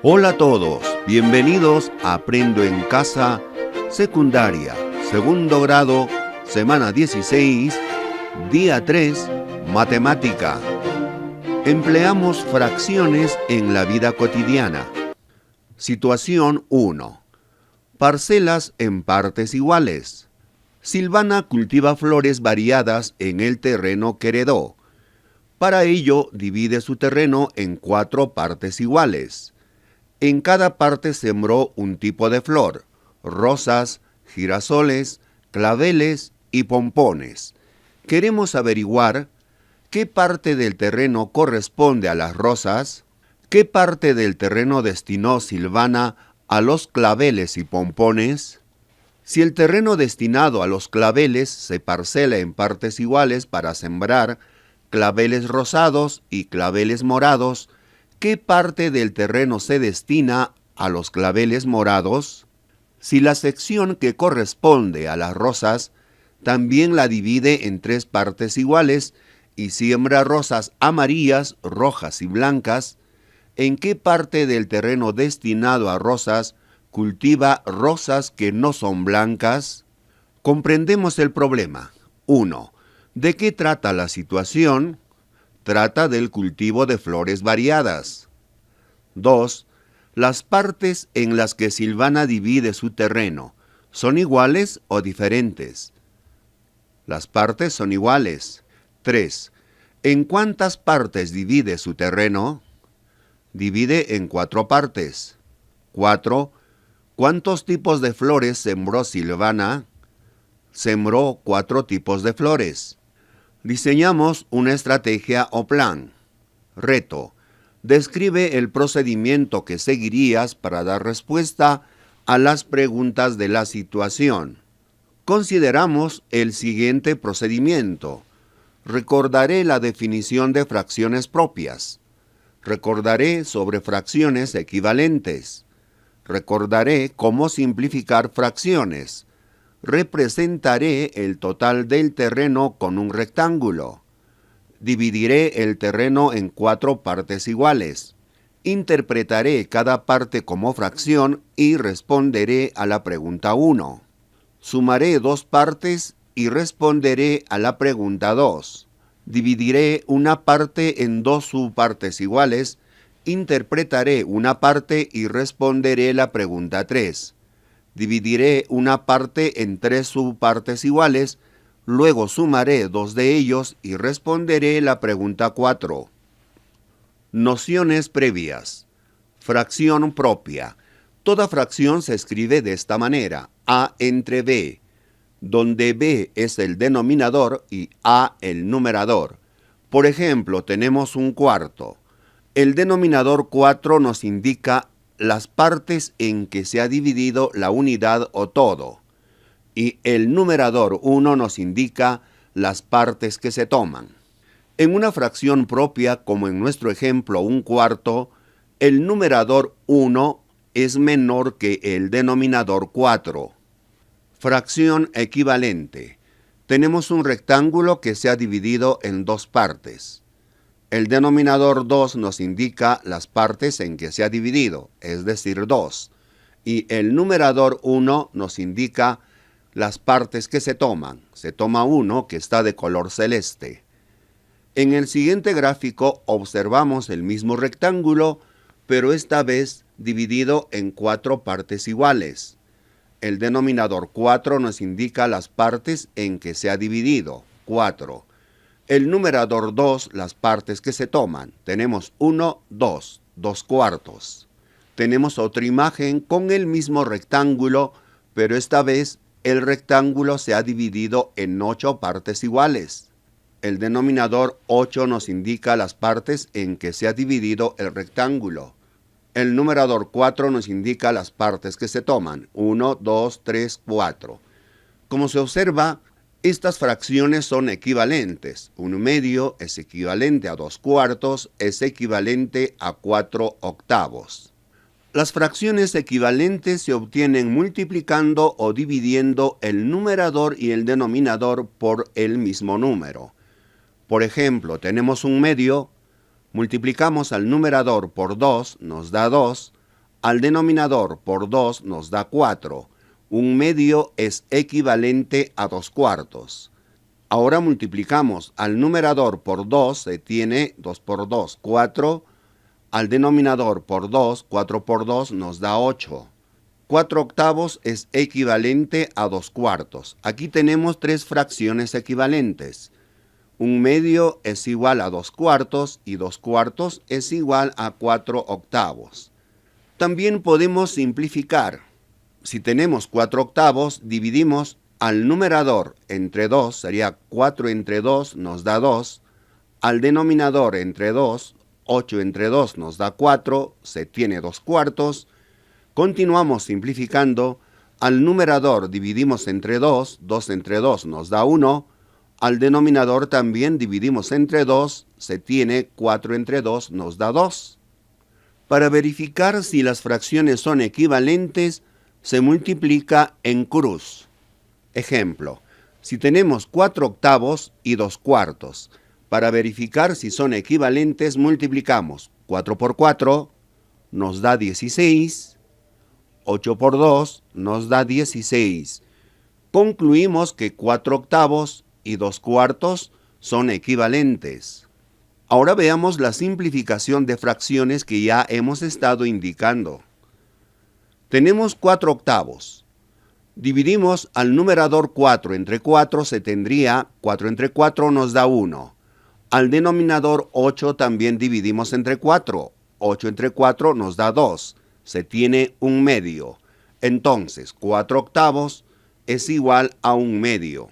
Hola a todos, bienvenidos a Aprendo en Casa, secundaria, segundo grado, semana 16, día 3, matemática. Empleamos fracciones en la vida cotidiana. Situación 1. Parcelas en partes iguales. Silvana cultiva flores variadas en el terreno que heredó. Para ello, divide su terreno en 4 partes iguales. En cada parte sembró un tipo de flor: rosas, girasoles, claveles y pompones. Queremos averiguar qué parte del terreno corresponde a las rosas, qué parte del terreno destinó Silvana a los claveles y pompones. Si el terreno destinado a los claveles se parcela en partes iguales para sembrar claveles rosados y claveles morados, ¿qué parte del terreno se destina a los claveles morados? Si la sección que corresponde a las rosas también la divide en 3 partes iguales y siembra rosas amarillas, rojas y blancas, ¿en qué parte del terreno destinado a rosas cultiva rosas que no son blancas? Comprendemos el problema. 1. ¿De qué trata la situación? Trata del cultivo de flores variadas. 2. Las partes en las que Silvana divide su terreno, ¿son iguales o diferentes? Las partes son iguales. 3. ¿En cuántas partes divide su terreno? Divide en 4 partes. 4. ¿Cuántos tipos de flores sembró Silvana? Sembró 4 tipos de flores. Diseñamos una estrategia o plan. Reto: describe el procedimiento que seguirías para dar respuesta a las preguntas de la situación. Consideramos el siguiente procedimiento. Recordaré la definición de fracciones propias. Recordaré sobre fracciones equivalentes. Recordaré cómo simplificar fracciones. Representaré el total del terreno con un rectángulo. Dividiré el terreno en 4 partes iguales. Interpretaré cada parte como fracción y responderé a la pregunta 1. Sumaré 2 partes y responderé a la pregunta 2. Dividiré una parte en 2 subpartes iguales. Interpretaré una parte y responderé la pregunta 3. Dividiré una parte en 3 subpartes iguales, luego sumaré 2 de ellos y responderé la pregunta 4. Nociones previas. Fracción propia. Toda fracción se escribe de esta manera: A entre B, donde B es el denominador y A el numerador. Por ejemplo, tenemos un cuarto. El denominador 4 nos indica las partes en que se ha dividido la unidad o todo, y el numerador 1 nos indica las partes que se toman. En una fracción propia, como en nuestro ejemplo un cuarto, el numerador 1 es menor que el denominador 4. Fracción equivalente. Tenemos un rectángulo que se ha dividido en 2 partes. El denominador 2 nos indica las partes en que se ha dividido, es decir, 2. Y el numerador 1 nos indica las partes que se toman. Se toma 1 que está de color celeste. En el siguiente gráfico observamos el mismo rectángulo, pero esta vez dividido en 4 partes iguales. El denominador 4 nos indica las partes en que se ha dividido, 4. El numerador 2, las partes que se toman. Tenemos 1, 2, 2 cuartos. Tenemos otra imagen con el mismo rectángulo, pero esta vez el rectángulo se ha dividido en 8 partes iguales. El denominador 8 nos indica las partes en que se ha dividido el rectángulo. El numerador 4 nos indica las partes que se toman. 1, 2, 3, 4. Como se observa, estas fracciones son equivalentes. 1/2 es equivalente a 2 cuartos, es equivalente a 4 octavos. Las fracciones equivalentes se obtienen multiplicando o dividiendo el numerador y el denominador por el mismo número. Por ejemplo, tenemos 1/2, multiplicamos al numerador por 2, nos da 2, al denominador por 2 nos da 4. Un medio es equivalente a 2 cuartos. Ahora multiplicamos al numerador por 2, se tiene 2 por 2, 4. Al denominador por 2, 4 por 2 nos da 8. 4 octavos es equivalente a 2 cuartos. Aquí tenemos 3 fracciones equivalentes. Un medio es igual a 2 cuartos y 2 cuartos es igual a 4 octavos. También podemos simplificar. Si tenemos 4 octavos, dividimos al numerador entre 2, sería 4 entre 2 nos da 2. Al denominador entre 2, 8 entre 2 nos da 4, se tiene 2 cuartos. Continuamos simplificando. Al numerador dividimos entre 2, 2 entre 2 nos da 1. Al denominador también dividimos entre 2, se tiene 4 entre 2 nos da 2. Para verificar si las fracciones son equivalentes, se multiplica en cruz. Ejemplo, si tenemos 4 octavos y 2 cuartos, para verificar si son equivalentes multiplicamos 4 por 4, nos da 16, 8 por 2 nos da 16. Concluimos que 4 octavos y 2 cuartos son equivalentes. Ahora veamos la simplificación de fracciones que ya hemos estado indicando. Tenemos 4 octavos. Dividimos al numerador 4 entre 4, se tendría 4 entre 4 nos da 1. Al denominador 8 también dividimos entre 4. 8 entre 4 nos da 2. Se tiene un medio. Entonces, 4 octavos es igual a un medio.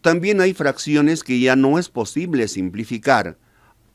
También hay fracciones que ya no es posible simplificar.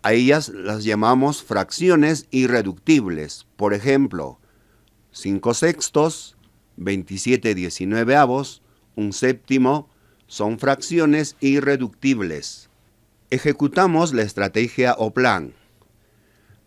A ellas las llamamos fracciones irreductibles. Por ejemplo, 5 sextos, 27 19avos, un séptimo, son fracciones irreductibles. Ejecutamos la estrategia o plan.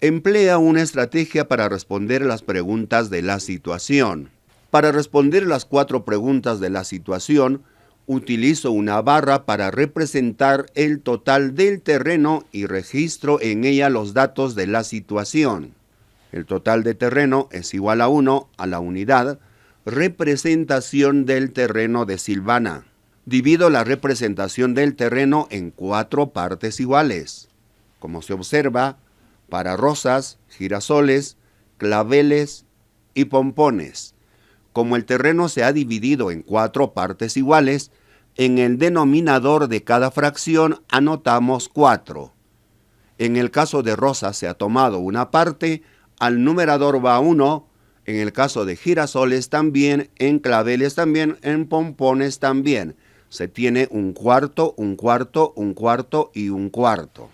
Emplea una estrategia para responder las preguntas de la situación. Para responder las 4 preguntas de la situación, utilizo una barra para representar el total del terreno y registro en ella los datos de la situación. El total de terreno es igual a 1 a la unidad, representación del terreno de Silvana. Divido la representación del terreno en 4 partes iguales. Como se observa, para rosas, girasoles, claveles y pompones. Como el terreno se ha dividido en 4 partes iguales, en el denominador de cada fracción anotamos 4. En el caso de rosas se ha tomado una parte, al numerador va 1, en el caso de girasoles también, en claveles también, en pompones también. Se tiene un cuarto, un cuarto, un cuarto y un cuarto.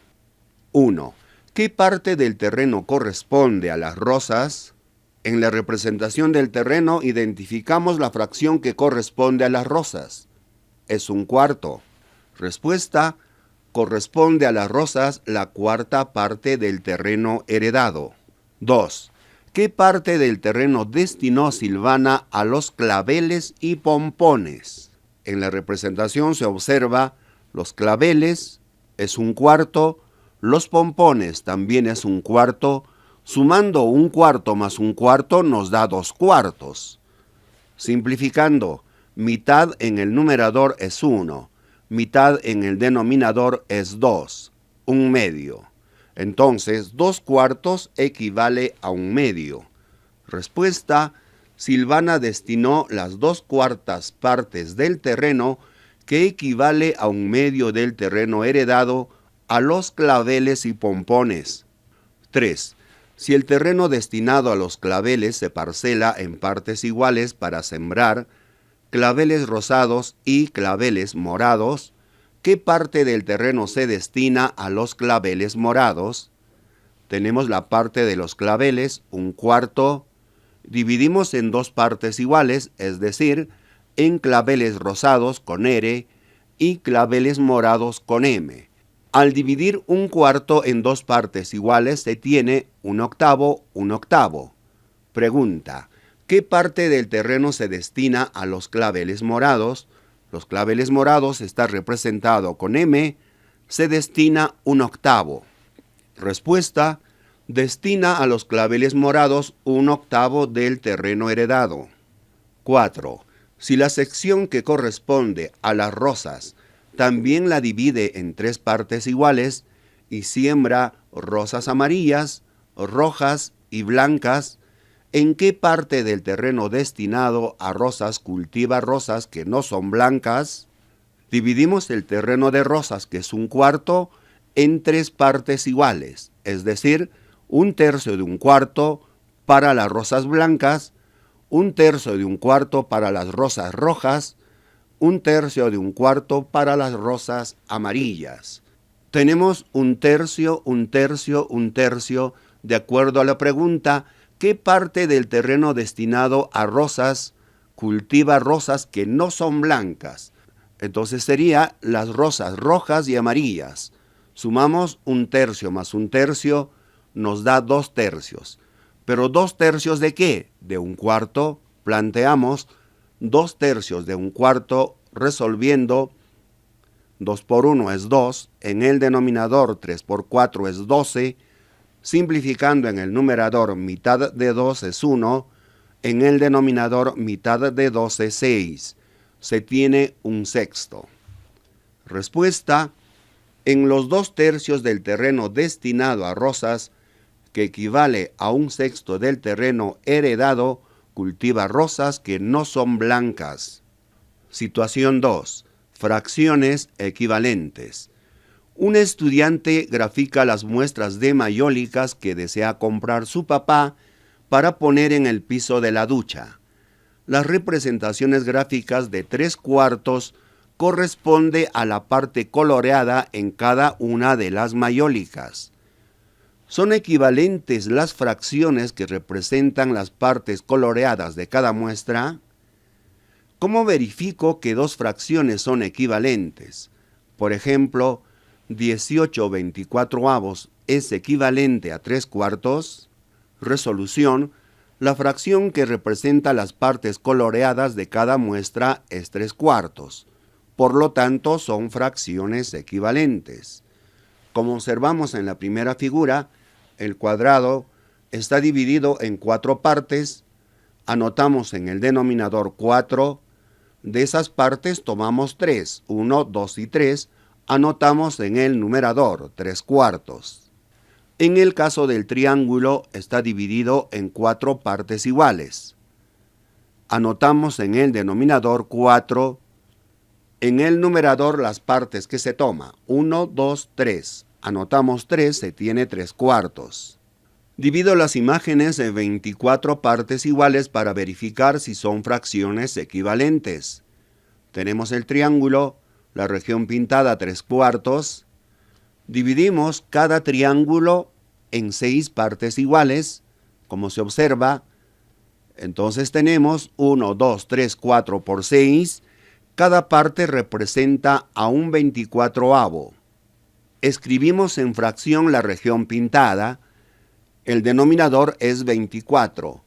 1. ¿Qué parte del terreno corresponde a las rosas? En la representación del terreno identificamos la fracción que corresponde a las rosas. Es un cuarto. Respuesta: corresponde a las rosas la cuarta parte del terreno heredado. 2. ¿Qué parte del terreno destinó Silvana a los claveles y pompones? En la representación se observa los claveles es un cuarto, los pompones también es un cuarto. Sumando un cuarto más un cuarto nos da 2 cuartos. Simplificando, mitad en el numerador es 1, mitad en el denominador es 2, un medio. Entonces, 2 cuartos equivale a un medio. Respuesta: Silvana destinó las 2 cuartas partes del terreno, que equivale a un medio del terreno heredado, a los claveles y pompones. 3. Si el terreno destinado a los claveles se parcela en partes iguales para sembrar, claveles rosados y claveles morados, ¿qué parte del terreno se destina a los claveles morados? Tenemos la parte de los claveles, un cuarto. Dividimos en 2 partes iguales, es decir, en claveles rosados con R y claveles morados con M. Al dividir un cuarto en 2 partes iguales se tiene un octavo, un octavo. Pregunta: ¿qué parte del terreno se destina a los claveles morados? Los claveles morados está representado con M, se destina un octavo. Respuesta: Destina a los claveles morados 1/8 del terreno heredado. 4. Si la sección que corresponde a las rosas también la divide en 3 partes iguales y siembra rosas amarillas, rojas y blancas, ¿en qué parte del terreno destinado a rosas cultiva rosas que no son blancas? Dividimos el terreno de rosas, que es 1/4, en 3 partes iguales, es decir, 1/3 de 1/4 para las rosas blancas, 1/3 de 1/4 para las rosas rojas, 1/3 de 1/4 para las rosas amarillas. Tenemos 1/3, 1/3, 1/3, de acuerdo a la pregunta, ¿qué parte del terreno destinado a rosas cultiva rosas que no son blancas? Entonces sería las rosas rojas y amarillas. Sumamos 1/3 más 1/3 nos da 2/3. ¿Pero 2/3 de qué? De 1/4. Planteamos 2/3 de 1/4 resolviendo. 2 por 1 es 2, en el denominador 3 por 4 es 12, simplificando en el numerador mitad de 2 es 1, en el denominador mitad de 2 es 6, se tiene 1/6. Respuesta: en los 2/3 del terreno destinado a rosas, que equivale a 1/6 del terreno heredado, cultiva rosas que no son blancas. Situación 2. Fracciones equivalentes. Un estudiante grafica las muestras de mayólicas que desea comprar su papá para poner en el piso de la ducha. Las representaciones gráficas de 3/4 corresponde a la parte coloreada en cada una de las mayólicas. ¿Son equivalentes las fracciones que representan las partes coloreadas de cada muestra? ¿Cómo verifico que 2 fracciones son equivalentes? Por ejemplo, 18/24 es equivalente a 3/4. Resolución: la fracción que representa las partes coloreadas de cada muestra es 3/4. Por lo tanto, son fracciones equivalentes. Como observamos en la primera figura, el cuadrado está dividido en 4 partes. Anotamos en el denominador 4. De esas partes tomamos 3, 1, 2 y 3. Anotamos en el numerador 3/4. En el caso del triángulo está dividido en 4 partes iguales. Anotamos en el denominador 4. En el numerador las partes que se toma, 1, 2, 3. Anotamos 3, se tiene 3/4. Divido las imágenes en 24 partes iguales para verificar si son fracciones equivalentes. Tenemos el triángulo, la región pintada 3/4. Dividimos cada triángulo en 6 partes iguales, como se observa. Entonces tenemos 1, 2, 3, 4 por 6. Cada parte representa a 1/24. Escribimos en fracción la región pintada. El denominador es 24.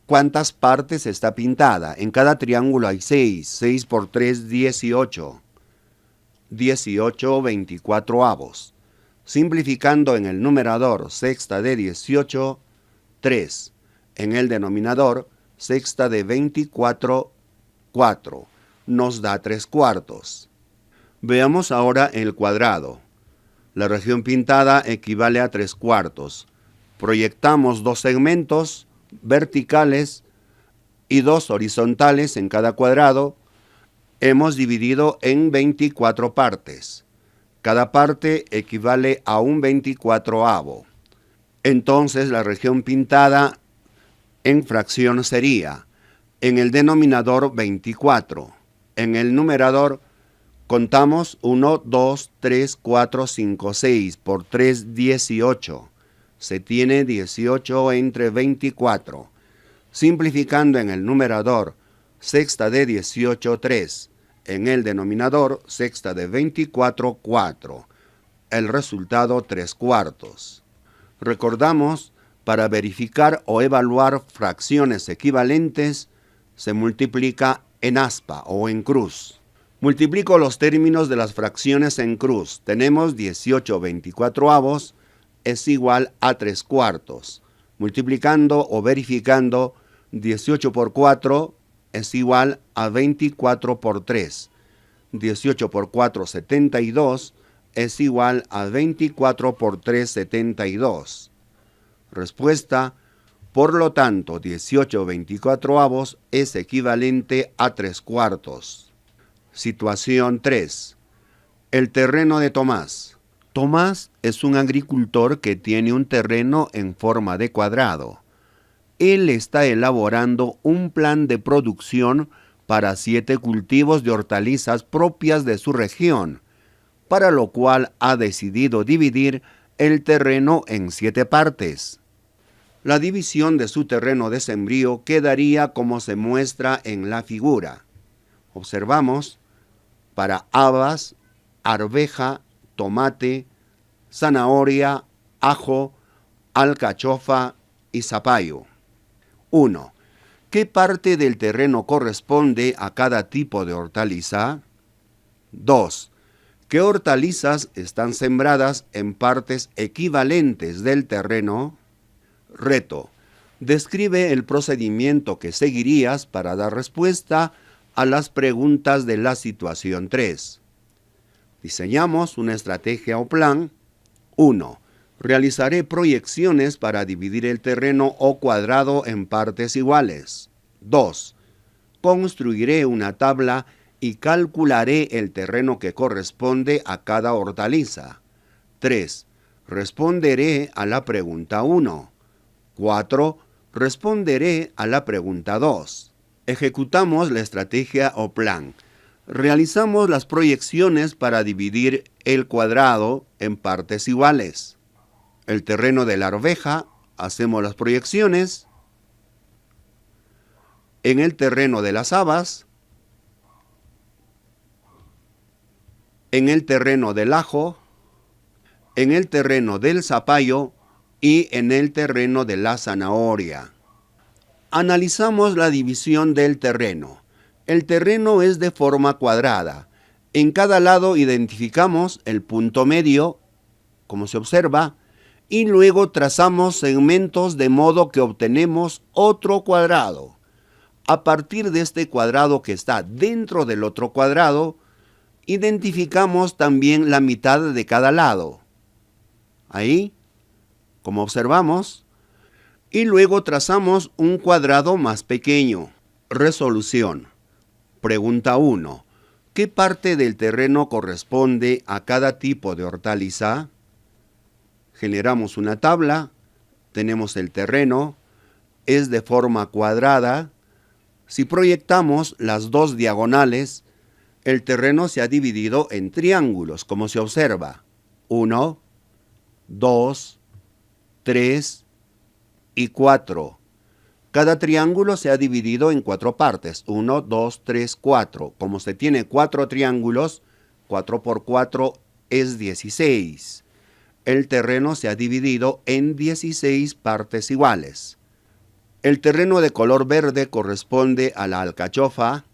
¿Cuántas partes está pintada? En cada triángulo hay 6. 6 por 3, 18. 18/24. Simplificando en el numerador, sexta de 18, 3. En el denominador, sexta de 24, 4. Nos da 3/4. Veamos ahora el cuadrado. La región pintada equivale a 3/4. Proyectamos 2 segmentos verticales y 2 horizontales en cada cuadrado. Hemos dividido en 24 partes. Cada parte equivale a 1/24. Entonces la región pintada en fracción sería, en el denominador 24. En el numerador contamos 1, 2, 3, 4, 5, 6. Por 3, 18. Se tiene 18 entre 24. Simplificando en el numerador, sexta de 18, 3. En el denominador, sexta de 24, 4. El resultado, 3/4. Recordamos, para verificar o evaluar fracciones equivalentes, se multiplica en aspa o en cruz. Multiplico los términos de las fracciones en cruz. Tenemos 18/24. es igual a 3/4. Multiplicando o verificando, 18 por 4 es igual a 24 por 3. 18 por 4, 72, es igual a 24 por 3, 72. Respuesta: por lo tanto, 18/24 es equivalente a 3/4. Situación 3. El terreno de Tomás. Tomás es un agricultor que tiene un terreno en forma de cuadrado. Él está elaborando un plan de producción para 7 cultivos de hortalizas propias de su región, para lo cual ha decidido dividir el terreno en 7 partes. La división de su terreno de sembrío quedaría como se muestra en la figura. Observamos: para habas, arveja, tomate, zanahoria, ajo, alcachofa y zapallo. 1. ¿Qué parte del terreno corresponde a cada tipo de hortaliza? 2. ¿Qué hortalizas están sembradas en partes equivalentes del terreno? Reto: describe el procedimiento que seguirías para dar respuesta a las preguntas de la situación 3. Diseñamos una estrategia o plan. 1. Realizaré proyecciones para dividir el terreno o cuadrado en partes iguales. 2. Construiré una tabla y calcularé el terreno que corresponde a cada hortaliza. 3. Responderé a la pregunta 1. 4. Responderé a la pregunta 2. Ejecutamos la estrategia o plan. Realizamos las proyecciones para dividir el cuadrado en partes iguales. El terreno de la arveja, hacemos las proyecciones. En el terreno de las habas, en el terreno del ajo, en el terreno del zapallo y en el terreno de la zanahoria. Analizamos la división del terreno. El terreno es de forma cuadrada. En cada lado identificamos el punto medio, como se observa, y luego trazamos segmentos de modo que obtenemos otro cuadrado. A partir de este cuadrado que está dentro del otro cuadrado, identificamos también la mitad de cada lado. Ahí, como observamos, y luego trazamos un cuadrado más pequeño. Resolución. Pregunta 1. ¿Qué parte del terreno corresponde a cada tipo de hortaliza? Generamos una tabla, tenemos el terreno, es de forma cuadrada. Si proyectamos las dos diagonales, el terreno se ha dividido en triángulos, como se observa. 1, 2, 3 y 4. Cada triángulo se ha dividido en 4 partes. 1, 2, 3, 4. Como se tiene 4 triángulos, 4 por 4 es 16. El terreno se ha dividido en 16 partes iguales. El terreno de color verde corresponde a la alcachofa.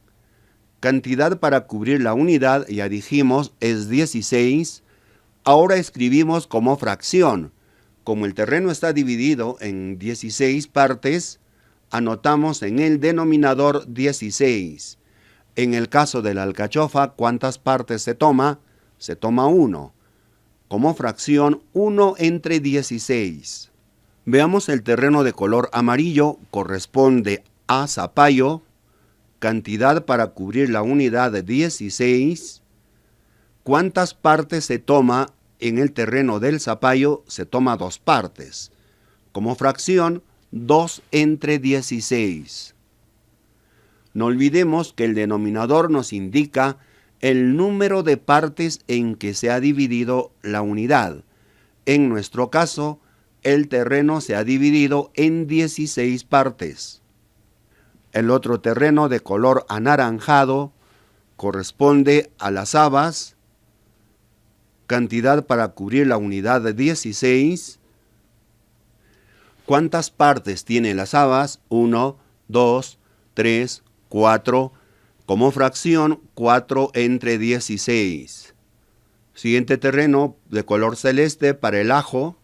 Cantidad para cubrir la unidad, ya dijimos, es 16. Ahora escribimos como fracción. Como el terreno está dividido en 16 partes, anotamos en el denominador 16. En el caso de la alcachofa, ¿cuántas partes se toma? Se toma 1. Como fracción, 1 entre 16. Veamos el terreno de color amarillo, corresponde a zapallo. Cantidad para cubrir la unidad de 16. ¿Cuántas partes se toma? En el terreno del zapallo se toma 2 partes. Como fracción, 2 entre 16. No olvidemos que el denominador nos indica el número de partes en que se ha dividido la unidad. En nuestro caso, el terreno se ha dividido en 16 partes. El otro terreno de color anaranjado corresponde a las habas. Cantidad para cubrir la unidad de 16. ¿Cuántas partes tienen las habas? 1, 2, 3, 4. Como fracción, 4 entre 16. Siguiente terreno de color celeste para el ajo.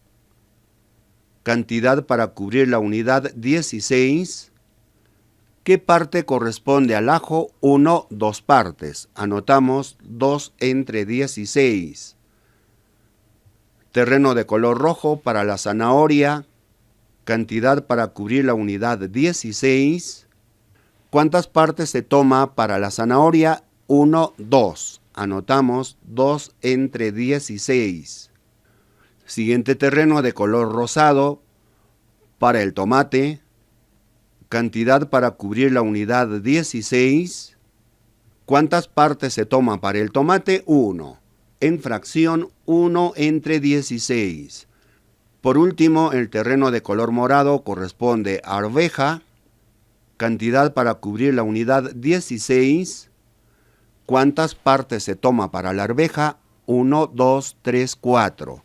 cantidad para cubrir la unidad 16. ¿Qué parte corresponde al ajo? 1, 2 partes. Anotamos 2 entre 16. Terreno de color rojo para la zanahoria, cantidad para cubrir la unidad 16. ¿Cuántas partes se toma para la zanahoria? 1, 2. Anotamos 2 entre 16. Siguiente terreno de color rosado para el tomate, cantidad para cubrir la unidad 16. ¿Cuántas partes se toma para el tomate? 1. En fracción 1 entre 16. Por último, el terreno de color morado corresponde a arveja, cantidad para cubrir la unidad 16. ¿Cuántas partes se toma para la arveja? 1, 2, 3, 4.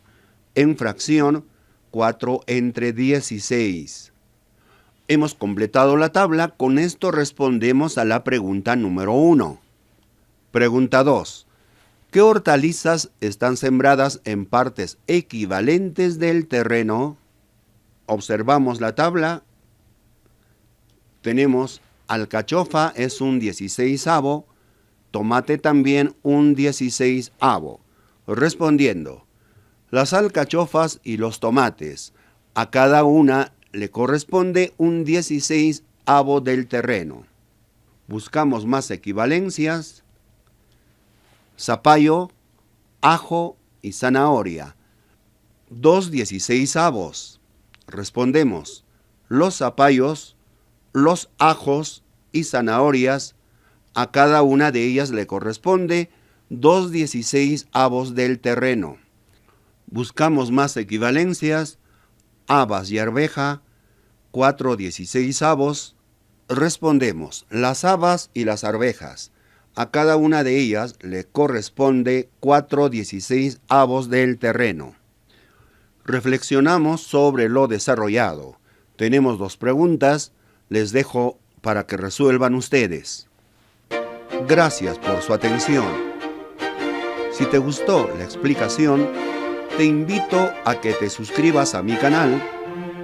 En fracción 4 entre 16. Hemos completado la tabla, con esto respondemos a la pregunta número 1. Pregunta 2. ¿Qué hortalizas están sembradas en partes equivalentes del terreno? Observamos la tabla. Tenemos alcachofa es un 16avo, tomate también un 16avo. Respondiendo, las alcachofas y los tomates, a cada una le corresponde un 16avo del terreno. Buscamos más equivalencias. Zapallo, ajo y zanahoria. 2 16avos. Respondemos, los zapallos, los ajos y zanahorias, a cada una de ellas le corresponde 2 16avos del terreno. Buscamos más equivalencias. Habas y arveja, 4 16avos. Respondemos, las habas y las arvejas, a cada una de ellas le corresponde 4 16avos del terreno. Reflexionamos sobre lo desarrollado. Tenemos 2 preguntas, les dejo para que resuelvan ustedes. Gracias por su atención. Si te gustó la explicación, te invito a que te suscribas a mi canal,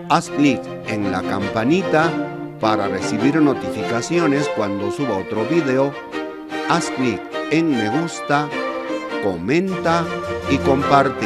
haz clic en la campanita para recibir notificaciones cuando suba otro video, haz clic en me gusta, comenta y comparte.